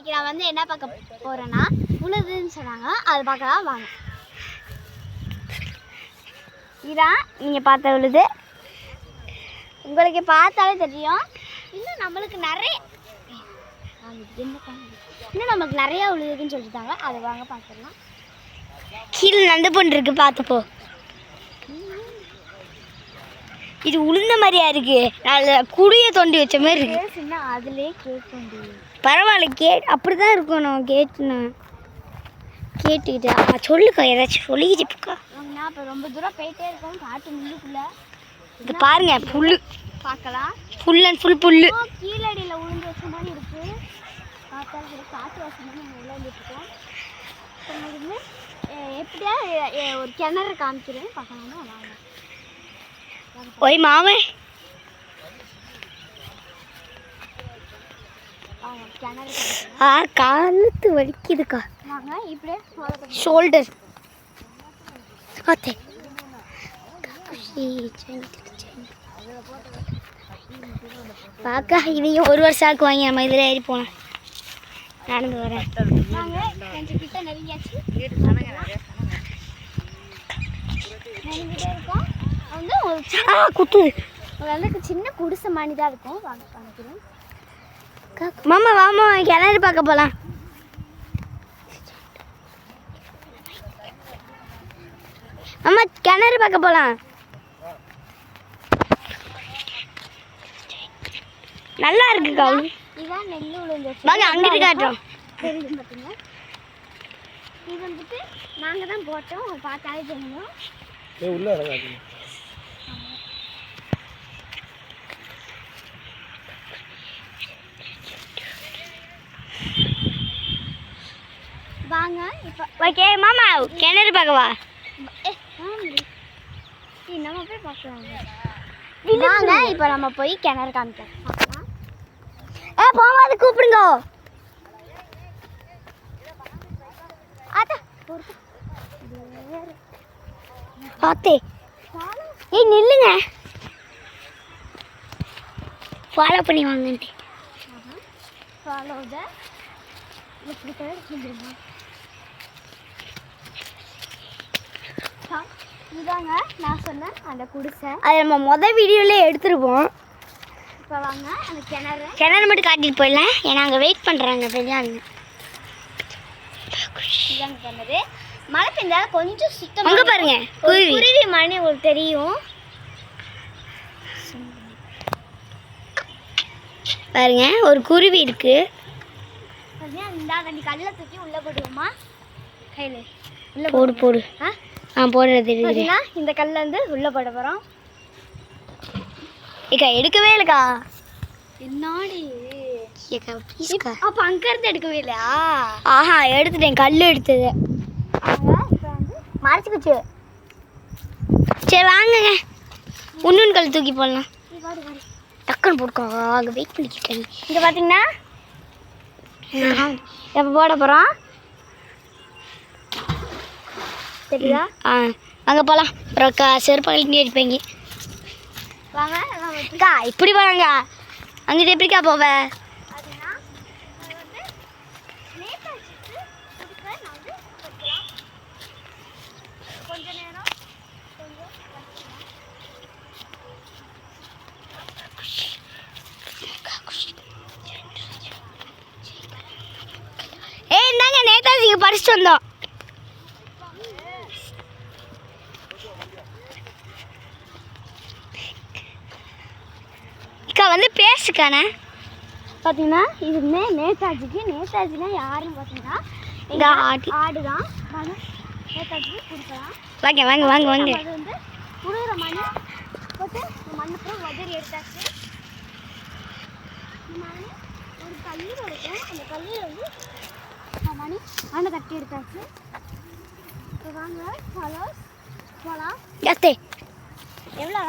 இன்னைக்கு நான் வந்து என்ன பார்க்க போறேன்னா உழுதுன்னு சொன்னாங்க, அது பார்க்கலாம் வாங்க. இதான் நீங்கள் பார்த்த உழுது. உங்களுக்கு பார்த்தாலே தெரியும். இன்னும் நம்மளுக்கு நிறைய உழுதுன்னு சொல்லிட்டாங்க. அதை வாங்க பார்த்துடலாம். கீழே நண்டு பொண்ணு இருக்கு, பார்த்துப்போ. இது உளுந்த மாதிரியா இருக்கு, அதில் குடியை தோண்டி வச்ச மாதிரி இருக்கு. அதுலேயே கேட்க பரவாயில்ல, அப்படிதான் இருக்கணும். கேட்டுக்கிட்டு சொல்லுக்கா, ஏதாச்சும் சொல்லிக்கிட்டுக்கா. நான் இப்போ ரொம்ப தூரம் போயிட்டே இருக்கோம் காட்டு முள்ளுக்குள்ள. இது பாருங்க, புல்லு பார்க்கலாம். ஃபுல் அண்ட் ஃபுல் புல்லு. கீழடியில் உளுந்து வச்ச மாதிரி இருக்கு. பார்த்தாலும் காட்டு வாசனை நம்ம விளையாண்டுருக்கோம். எப்படியா ஒரு கிணறு காமிக்கிறேன் பார்க்கலாமா வாங்க. ஓய் மாமே, காலத்து வலிக்குதுக்கா. வாங்க இப்படியே ஷோல்டர் பார்க்க இதையும் ஒரு வருஷம் ஆக்குவாங்க. நம்ம இதில் ஏறி போனேன், நடந்து வரேன். கிட்ட நெருங்கியாச்சு. நெருங்கிட்டே இருக்கோம். வந்து ஒரு குத்துது. ஓரளவுக்கு சின்ன குடிசை மாதிரி தான் இருக்கும். வாங்க காமிக்கிறேன். மாமா வாமா, கிணறு பார்க்க போகலாம். அம்மா கிணறு பார்க்க போகலாம். நல்லா இருக்கு கவுளு. இதான் நெல் உளுந்து. வாங்க அங்கிட்டு காட்டுறோம். தெரியும் பார்த்தீங்க. இது வந்துட்டு நாங்கள் தான் போட்டோம். பார்த்தாலே தெரியும். உள்ள இறங்காதீங்க. வாங்க இப்போ ஓகே மாமா, கிணறு பார்க்கவா? நம்ம போய் பார்க்கலாம். வாங்க இப்போ நம்ம போய் கிணறு காமிக்கலாம். போகாது, கூப்பிடுங்க. பார்த்தே ஏய் நில்லுங்க, ஃபாலோ பண்ணி வாங்கன்ட்டு. ஃபாலோ த இதாங்க நான் சொன்னேன் அந்த குடிசை. அதை நம்ம வீடியோவிலே எடுத்துருப்போம். இப்போ வாங்க அந்த கிணறு மட்டும் காட்டிட்டு போயிடலாம். ஏன்னா அங்கே வெயிட் பண்ணுறாங்க பெரியாங்க. இதாங்க கிணறு. மழை பெஞ்சாலும் கொஞ்சம் சுத்தம். அங்கே பாருங்க குருவி மணி உங்களுக்கு தெரியும். பாருங்க ஒரு குருவி இருக்கு. இந்த தண்ணி கல்லை தூக்கி உள்ளே போடுவோமா? கையில் உள்ள போடு போடு. போடுறது தெரியுதுன்னா இந்த கல்ல வந்து உள்ளே போட போகிறோம். ஏக்கா எடுக்கவே இல்லைக்கா. என்னாடி ஏக்கா ப்ளீஸ்க்கா. அப்போ அங்கேருந்து எடுக்கவே இல்லையா? ஆஹா எடுத்துட்டேன், கல் எடுத்தது. இப்போ வந்து மறைச்சிக்கிச்சு. சரி வாங்குங்க, இன்னொன்று கல் தூக்கி போடலாம். டக்குன்னு போட்டுக்கோ, அங்கே வெயிட் பண்ணிக்கிட்டேன். இங்கே பார்த்தீங்கன்னா எப்போ போட போகிறோம் சரியா? அங்கே போகலாம். அப்புறம் செருப்பாங்க அடிப்பீங்க. வாங்க அக்கா, இப்படி போகிறாங்க. அங்கிட்ட எப்படிக்கா போவ? கொஞ்ச நேரம் இந்தாங்க நேதாஜிக்கு பறிச்சுட்டு வந்தோம். வந்து பேசுக்கானே பார்த்தீங்கன்னா இது நேதாஜினா யாருன்னு பார்த்தீங்கன்னா இந்த ஆடு தான். நேதாஜிக்கு கொடுக்கலாம். வாங்க வாங்க வாங்க வாங்க. அது வந்து புழுகிற மண் போட்டு மண்ணுப்புறம் உதறி எடுத்தாச்சு. ஒரு கல்லீரை இருக்கும், அந்த கல்லீரை வந்து மண்ணை தட்டி எடுத்தாச்சு. இப்போ வாங்க போகலாம். எத்தே எவ்வளோ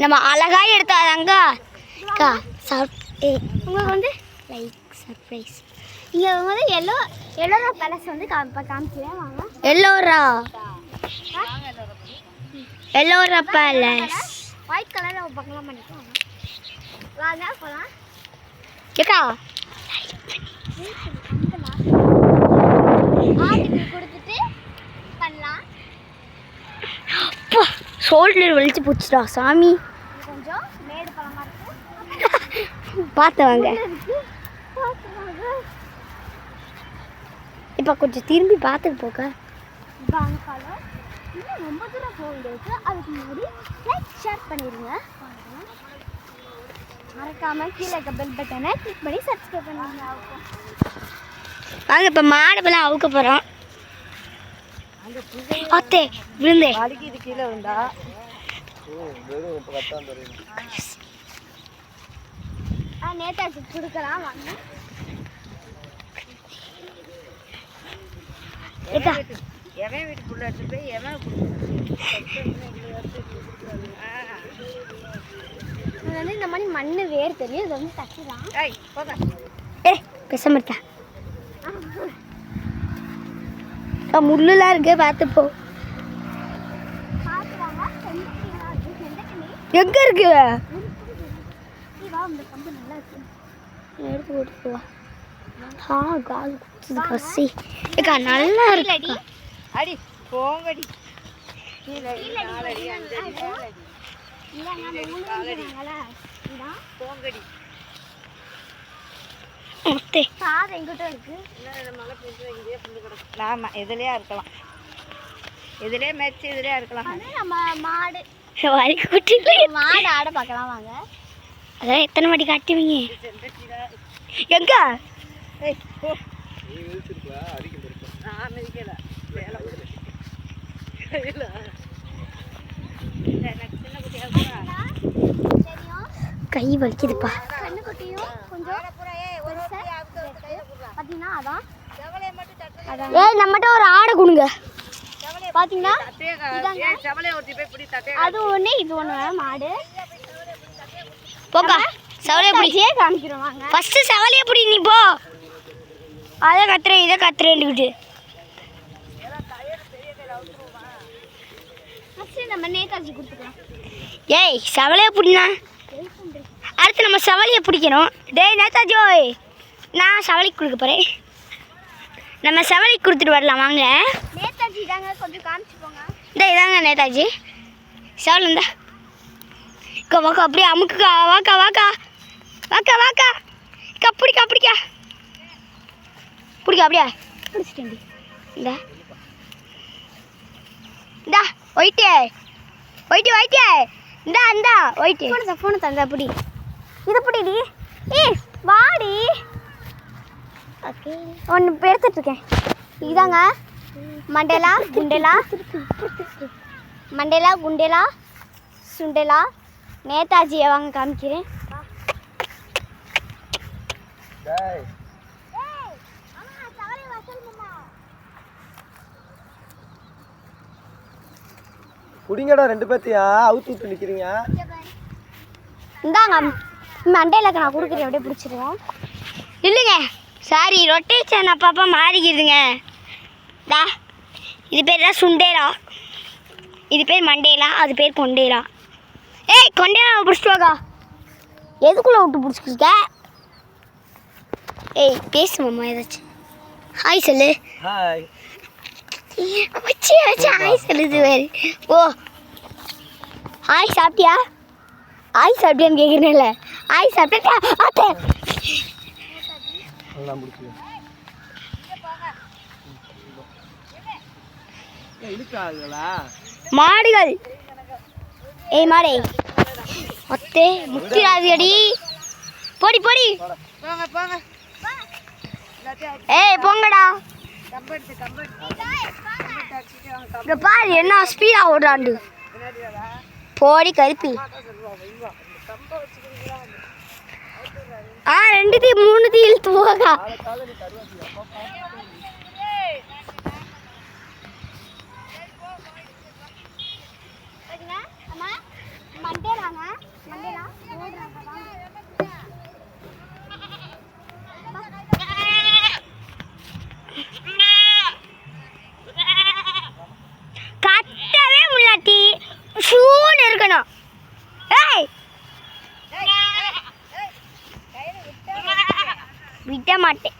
நம்ம அழகா எடுத்தாதாங்க உங்களுக்கு வந்து லைக் சர்ப்ரைஸ். இங்கே வந்து எல்லோரா பேலஸ் வந்து காமிக்கிறேன் வாங்க. எல்லோரா பேலஸ் ஒயிட் கலரில் பக்கலாம் பண்ணிக்கலாம். வாங்க போகலாம். ஏக்கா ஆட்டுக்கு கொடுத்துட்டு பண்ணலாம். ஷோல்டர் வலிச்சு போச்சுடா சாமி. கொஞ்சம் மேடு பழமாக இருக்கும். பார்த்து வாங்க. இப்போ கொஞ்சம் திரும்பி பார்த்துட்டு போக. இன்னும் ரொம்ப தூரம் போகுது. அதுக்கு முன்னாடி லைக் ஷேர் பண்ணிடுங்க. மறக்காம கீழே இருக்க பெல் பட்டனை கிளிக் பண்ணி சப்ஸ்கிரைப் பண்ணுங்க. வாங்க இப்போ மாடெல்லாம் அவுக்க போகிறோம். அத்தே விழுந்தே இது கீழே விழுந்தா நேதாஜி கொடுக்கலாம். வாங்க எவன் வீட்டுக்குள்ள எடுத்து போய் எவன் வந்து இந்த மாதிரி மண்ணு வேர் தெரியும். இது வந்து தட்டிலாம். பேச மாட்டேன். முள்ளுலாம் இருக்கு பார்த்துப்போ. எங்க இருக்கு எடுத்து போட்டுவா. நல்லா இருக்கு. அடி போங்கடி. போங்கடி. ஆமா எதுலயா இருக்கலாம். எதுலயே மேட்ச் எதுலயா இருக்கலாம். நம்ம மாடு மாடு ஆட பார்க்கலாம். வாங்க. அதான் எத்தனை வாட்டி காட்டுவீங்க. எங்க கை வலிக்குதுப்பா. நம்மகிட்ட ஒரு ஆடை கொடுங்க. பாத்தீங்கன்னா அது ஒண்ணு இது ஒண்ணு மாடு. போக்கா சவலைய பிடிச்சே காமிக்கிறோம். வாங்க ஃபர்ஸ்ட் சவலைய பிடி. நீ போ. அதை கத்துறேன் இதை கத்துறேன்னுக்கிட்டு நம்ம நேதாஜி கொடுத்துக்கலாம். ஏய் சவலைய பிடினா அடுத்து நம்ம சவலையை பிடிக்கணும். டேய் நேதாஜி ஓய் நான் சவலைக்கு கொடுக்க போகிறேன். நம்ம சவலைக்கு கொடுத்துட்டு வரலாம். வாங்க நேதாஜி தாங்க கொஞ்சம் காமிச்சு போங்க. இதாங்க நேதாஜி சவலை இருந்தா வாக்கா அப்படியே அமுக்குக்கா. வாக்கா வாக்கா வாக்கா வாக்கா பிடிக்கா பிடிக்கா பிடிக்கா அப்படியா பிடிச்சிட்டேன். இந்தா ஒயிட்டே ஒயிட்டு ஒயிட்டே இந்தா இந்தா ஒயிட்டு ஃபோனை தந்தா பிடி. இதை பிடிடி. வாடி. ஒன்று எடுத்துட்ருக்கேன். இதாங்க மண்டேலா குண்டேலா மண்டேலா குண்டேலா சுண்டேலா நேதாஜியை வாங்க காமிக்கிறேன். குடிங்கடா ரெண்டு பேர்த்தையா அவுத்து ஊத்து நிற்கிறீங்க. இந்தாங்க மண்டையில் நான் கொடுக்குறேன். அப்படியே பிடிச்சிருவோம். இல்லைங்க சாரி ரொட்டேஷன் அப்பப்போ மாறிக்கிதுங்க. தா இது பேர் தான் சுண்டேலா. இது பேர் மண்டேலா. அது பேர் கொண்டேலா. ஏய் கொண்டேலா பிடிச்சிட்டு வாக்கா. எதுக்குள்ளே விட்டு பிடிச்சிக்கிட்ட? ஏய் பேசுமாம்மா ஏதாச்சும். ஹாய் சொல்லு. ஹாய் வச்சு வச்சு ஹாய் சொல்லுது வேறு. ஓ ஹாய் சாப்பிட்டியா? ஹாய் சாப்பிட்டியான்னு கேட்குறேன்ல. ஹாய் சாப்பிட்டா அத்தே மாடுகள். ஏய் மாடே அத்தே முத்திராது அடி. போடி போடி. ஏய் போங்கடா. இங்க பாரு என்ன ஸ்பீடா ஓடுறாண்டு. போடி கருப்பி. ரெண்டு தீ மூணு தீ இழுத்து போகா. மண்டேலாங்க மண்டேலா கட்டவே முன்னாடி ஷூன்னு இருக்கணும். விட மாட்டேன்.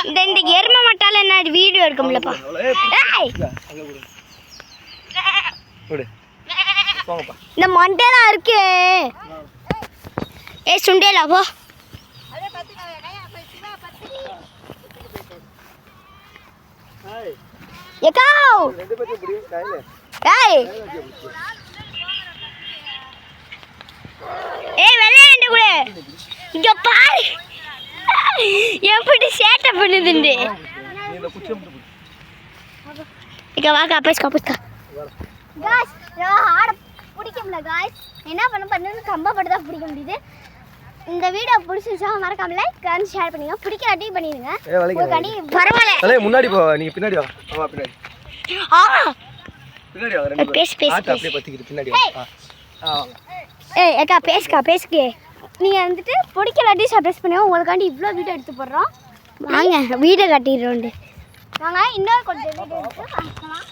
இந்த எருமை மட்டால என்ன வீடியோ எடுக்க முடியலப்பா. இந்த மண்டையெல்லாம் இருக்கே. சுண்டேலா போ. விளையாண்டு கூட இங்க பாரு எப்படி சேட்டை பண்ணுதுண்டு. இங்க வாக்கா பேசுக்கா பேசுக்கா. காய்ஸ் ஆட பிடிக்க முடியல காய்ஸ். என்ன பண்ணது கம்பப்பட்டு தான் பிடிக்க முடியுது. இந்த வீடியோ பிடிச்சிருச்சா மறக்காம லைக் கமெண்ட் ஷேர் பண்ணுங்க. பிடிக்காட்டி பண்ணிடுங்க. பரவாயில்ல முன்னாடி போ, நீங்க பின்னாடி வாங்க. ஆமா பின்னாடி. பின்னாடி வாங்க. ரெண்டு பேசு பேசு அப்படியே பத்திக்கிட்டு பின்னாடி வாங்க. ஏய் அக்கா பேசுக்கா பேசுக்கே. நீங்கள் வந்துட்டு பிடிக்கலாட்டி சப்ரைஸ் பண்ணுவோம். உங்களுக்காண்டி இவ்வளோ வீடியோ எடுத்து போடுறோம். வாங்க வீடியோ கட்டிடுறோண்டு வாங்க. இன்னொரு கொஞ்சம் வீடியோ எடுத்து பார்க்கலாம்.